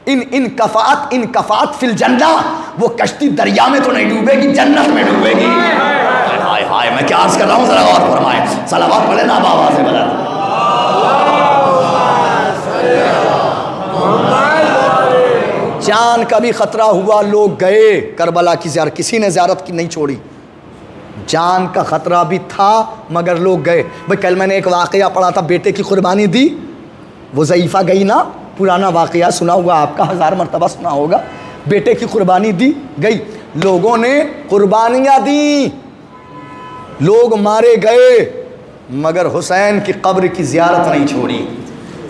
ان کفات فی الجنہ. وہ کشتی دریا میں تو نہیں ڈوبے گی، جنت میں ڈوبے گی. ہائے ہائے، میں کیا عرض کر رہا ہوں، ذرا غور فرمائیں. صلوات پڑھیں نا بابا سے بلند. جان کا بھی خطرہ ہوا، لوگ گئے کربلا کی زیارت، کسی نے زیارت کی نہیں چھوڑی. جان کا خطرہ بھی تھا مگر لوگ گئے. بھائی کل میں نے ایک واقعہ پڑھا تھا، بیٹے کی قربانی دی، وہ ضعیفہ گئی نا، پرانا واقعہ سنا ہوا آپ کا، 1000 مرتبہ سنا ہوگا. بیٹے کی قربانی دی، گئی، لوگوں نے قربانیاں دیں، لوگ مارے گئے، مگر حسین کی قبر کی زیارت نہیں چھوڑی.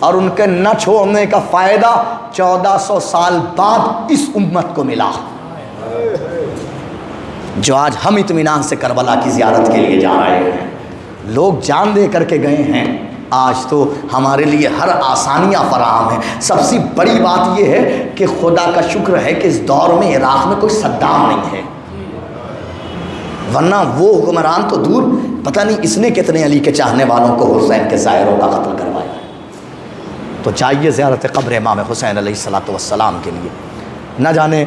اور ان کے نہ چھوڑنے کا فائدہ 1400 سال بعد اس امت کو ملا، جو آج ہم اطمینان سے کربلا کی زیارت کے لیے جا رہے ہیں۔ لوگ جان دے کر کے گئے ہیں، آج تو ہمارے لیے ہر آسانیاں فراہم ہیں۔ سب سے بڑی بات یہ ہے کہ خدا کا شکر ہے کہ اس دور میں عراق میں کوئی صدام نہیں ہے، ورنہ وہ حکمران تو دور، پتہ نہیں اس نے کتنے علی کے چاہنے والوں کو حسین کے زائروں کا قتل کروایا۔ تو چاہیے زیارت قبر امام حسین علیہ السلام کے لیے، نہ جانے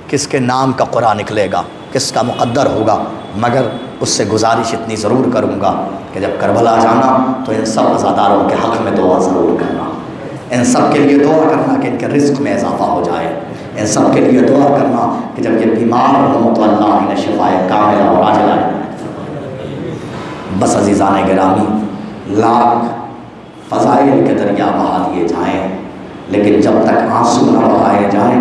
کس کے نام کا قرآن نکلے گا، کس کا مقدر ہوگا، مگر اس سے گزارش اتنی ضرور کروں گا کہ جب کربلا جانا تو ان سب عزاداروں کے حق میں دعا ضرور کرنا، ان سب کے لیے دعا کرنا کہ ان کے رزق میں اضافہ ہو جائے، ان سب کے لیے دعا کرنا کہ جب یہ بیمار ہوں تو اللہ انہیں شفائے کاملہ اور عاجلہ بس عزیزان گرامی، لاکھ فضائل کے دریا بہا دیے جائیں، لیکن جب تک آنسو نہ بہائے جائیں،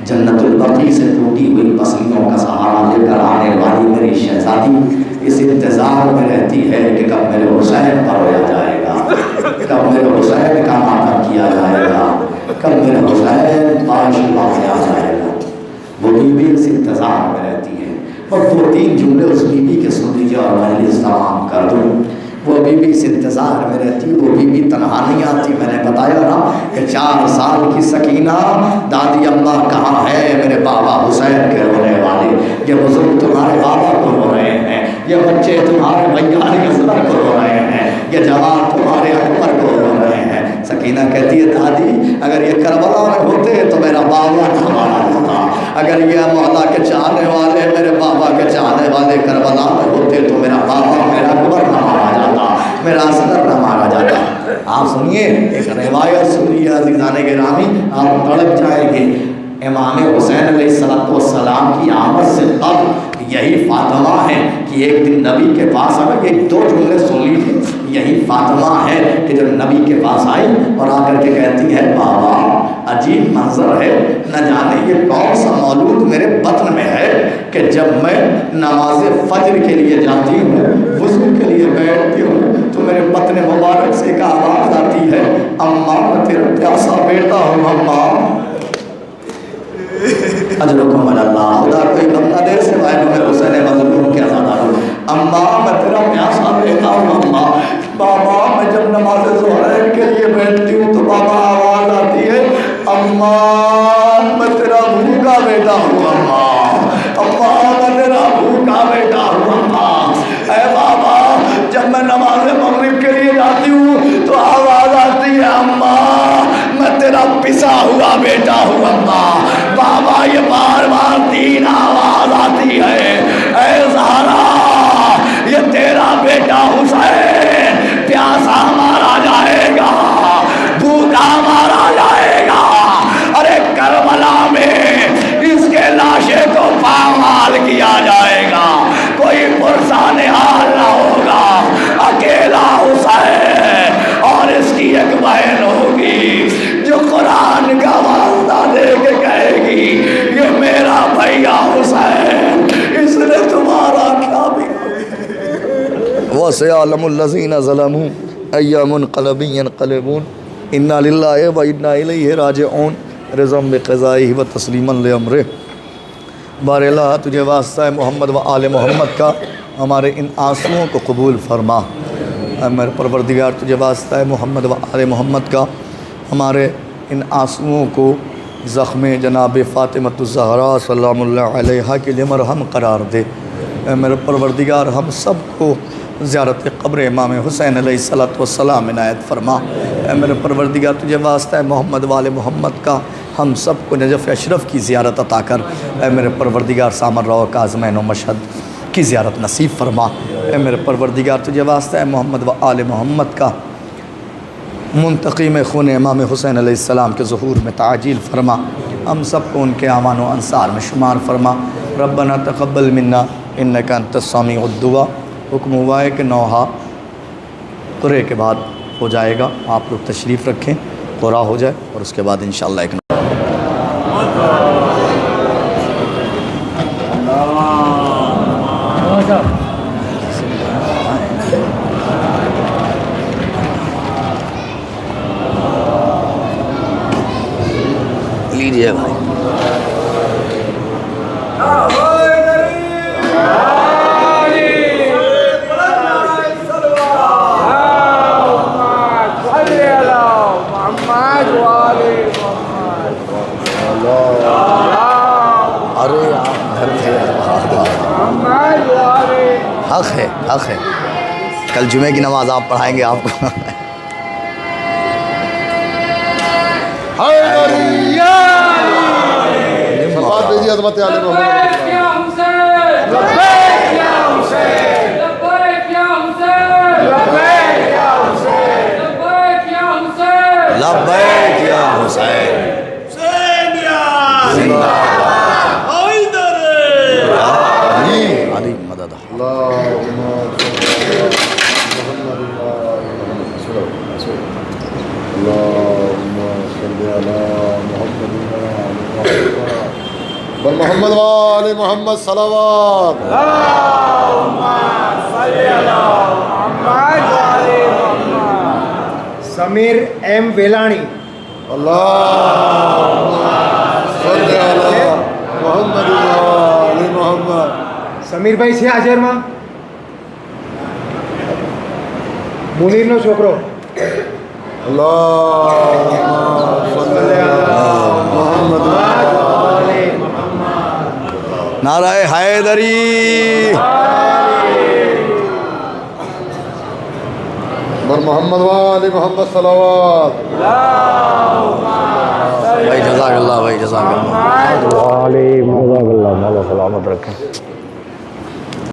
جنت البقیع سے ٹوٹی ہوئی پسلیوں کا سہارا لے کر آنے والی میری شہزادی اس انتظار میں رہتی ہے کہ کب میرے حسین پر رویا جائے گا، کب میرے حسین کا ماتم کیا جائے گا، کب میرے حسین پاش باز آ جائے گا۔ وہ بیوی اس انتظار میں رہتی ہے۔ اور 2-3 جملے اس بیوی کے سن لیجیے اور مجلس تمام کر دوں۔ وہ بیوی اس انتظار میں رہتی، وہ بیوی تنہا نہیں آتی۔ میں نے بتایا نا کہ 4 سال کی سکینہ دادی اماں کہاں ہے؟ میرے بابا حسین کے رونے والے، یہ بزرگ تمہارے بابا کو رو رہے ہیں، یہ بچے تمہارے بھیا علی اصغر کو رو رہے ہیں، یہ جوان تمہارے اکبر کو رو رہے ہیں۔ سکینہ کہتی ہے دادی اگر یہ کربلا میں ہوتے تو میرا بابا نہ مارا جاتا، اگر یہ مولا کے چاہنے والے میرے بابا کے چاہنے والے کربلا میں ہوتے تو میرا بابا میرا اکبر نہ مارا جاتا، میرا اصغر نہ مارا جاتا۔ آپ سنیے ایک روایت سنیے عزیزان گرامی، آپ تڑپ جائیں گے۔ امام حسین علیہ السلام کی آمد سے قبل یہی فاطمہ ہے کہ ایک دن نبی کے پاس آئے، یہ 2 جملے سن لیجیے، یہی فاطمہ ہے کہ جب نبی کے پاس آئی اور آ کر کے کہتی ہے بابا عجیب منظر ہے، نہ جانے یہ کون سا مولود میرے بطن میں ہے کہ جب میں نماز فجر کے لیے جاتی ہوں، وضو کے لیے بیٹھتی ہوں تو میرے بطن مبارک سے ایک آواز آتی ہے اماں میں تیرا پیاسا بیٹا ہوں، اماں اجرکم علی اللہ، خدا کوئی غم نہ دے سوائے میں حسین مظلوم کے عزادار ہوں۔ اماں میں تیرا پیاسا بیٹا ہوں، اماں۔ بابا میں جب نماز ظہر کے لیے بیٹھتی ہوں تو بابا آواز آتی ہے اماں میں تیرا بھوکا بیٹا ہوں، اماں۔ اماں میں تیرا بھوکا بیٹا ہوں، اماں۔ اے بابا جب میں نماز مغرب کے لیے جاتی ہوں تو آواز آتی ہے اماں میں تیرا پسا ہوا بیٹا ہوں، اماں۔ بابا یہ بار بار 3 آواز آتی ہے، اے زہرا یہ تیرا بیٹا حسین پیاسا مارا جائے گا، بھوکا مارا جائے گا۔ ارے کربلا میں اس کے لاشے کو پامال کیا جائے گا، کوئی پرسان حال نہ ہوگا، اکیلا حسین اور اس کی ایک بہن ہوگی جو قرآن کا واسطہ دے کے کہے گی یہ میرا بھیا حسین، اس نے تمہارا کیا بھی۔ وَسَيَعْلَمُ الَّذِينَ ظَلَمُوا أَيَّ مُنْقَلَبٍ يَنْقَلِبُونَ إِنَّا لِلَّهِ وَإِنَّا إِلَيْهِ رَاجِعُونَ رضا بقضائه وتسلیما لأمره۔ بار اللہ تجھے واسطہ محمد و آل محمد کا ہمارے ان آنسوؤں کو قبول فرما۔ اے میرے پروردگار تجھے واسطہ محمد و آل محمد کا ہمارے ان آنسوؤں کو زخم جناب فاطمۃ الزہرا سلام اللہ علیہا کے لیے مرہم قرار دے۔ اے میرے پروردگار ہم سب کو زیارت قبر امام حسین علیہ السلام عنایت فرما۔ اے میرے پروردگار تجھے واسطہ محمد وال محمد کا ہم سب کو نجف اشرف کی زیارت عطا کر۔ اے میرے پروردگار سامر رو کاظمین و مشہد کی زیارت نصیب فرما۔ اے میرے پروردگار تجھے واسطہ محمد و آل محمد کا منتقم خون امام حسین علیہ السلام کے ظہور میں تعجیل فرما، ہم سب کو ان کے اعوان و انصار میں شمار فرما۔ ربنا تقبل منا انک انت السمیع الدعا۔ حکم ہوا ہے کہ نوحہ قرے کے بعد ہو جائے گا، آپ لوگ تشریف رکھیں، قرا ہو جائے اور اس کے بعد انشاءاللہ ایک حق ہے حق ہے. کل جمعے کی نماز آپ پڑھائیں گے آپ کو. سلوات بھیجیے حضرت علی محمد. لبیک یا حسین. زندہ علی مدد. محمد وآل محمد صلوات. سمیر ایم ویلانی. اللهم صل على محمد وآل محمد. સમીર ભાઈ છે હાજરમાં? મુનીરનો છોકરો. اللهم صل على محمد وآل نعرہ حیدری. محمد وآل محمد صلوات. بھائی جزاک اللہ بھائی جزاک اللہ. جزاک اللہ مولا سلامت رکھیں.